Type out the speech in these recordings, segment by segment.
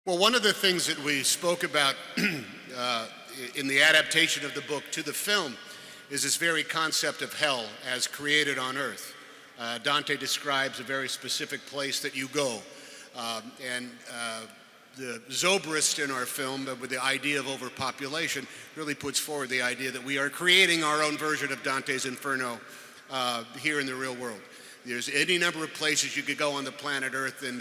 Well, one of the things that we spoke about uh, in the adaptation of the book to the film is this very concept of hell as created on earth. Dante describes a very specific place that you go. And the Zobrist in our film, with the idea of overpopulation, really puts forward the idea that we are creating our own version of Dante's Inferno here in the real world. There's any number of places you could go on the planet Earth, and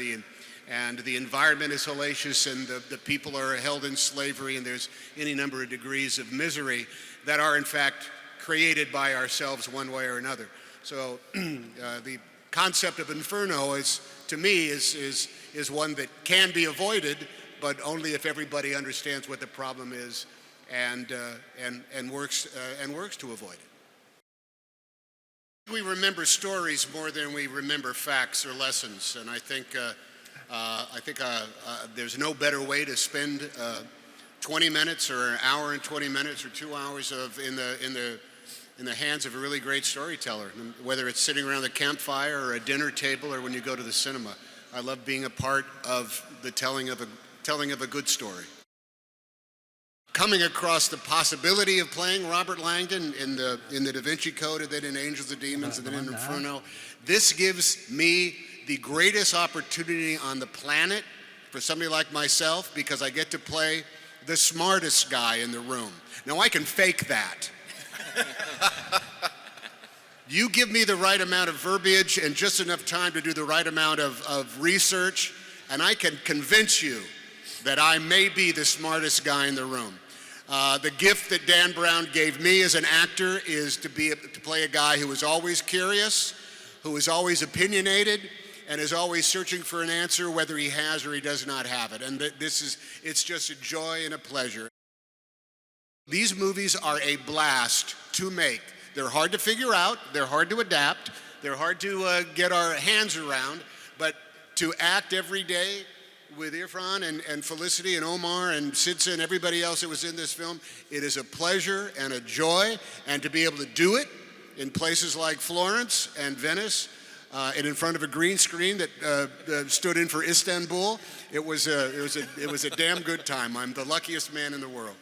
the environment is hellacious, and the people are held in slavery, and there's any number of degrees of misery that are in fact created by ourselves one way or another. So the concept of Inferno is, to me, is one that can be avoided, but only if everybody understands what the problem is and works to avoid it. We remember stories more than we remember facts or lessons, and I think there's no better way to spend 20 minutes or an hour and 20 minutes or 2 hours in the hands of a really great storyteller, whether it's sitting around the campfire or a dinner table or when you go to the cinema. I love being a part of the telling of a good story. Coming across the possibility of playing Robert Langdon in the Da Vinci Code, and then in Angels and Demons, and then in Inferno, this gives me the greatest opportunity on the planet for somebody like myself, because I get to play the smartest guy in the room. Now, I can fake that. You give me the right amount of verbiage and just enough time to do the right amount of research, and I can convince you that I may be the smartest guy in the room. The gift that Dan Brown gave me as an actor is to play a guy who is always curious, who is always opinionated, and is always searching for an answer, whether he has or he does not have it. And it's just a joy and a pleasure. These movies are a blast to make. They're hard to figure out, they're hard to adapt, they're hard to get our hands around, but to act every day with Irfan and Felicity and Omar and Sidsa and everybody else that was in this film, it is a pleasure and a joy, and to be able to do it in places like Florence and Venice, and in front of a green screen that stood in for Istanbul, it was a damn good time. I'm the luckiest man in the world.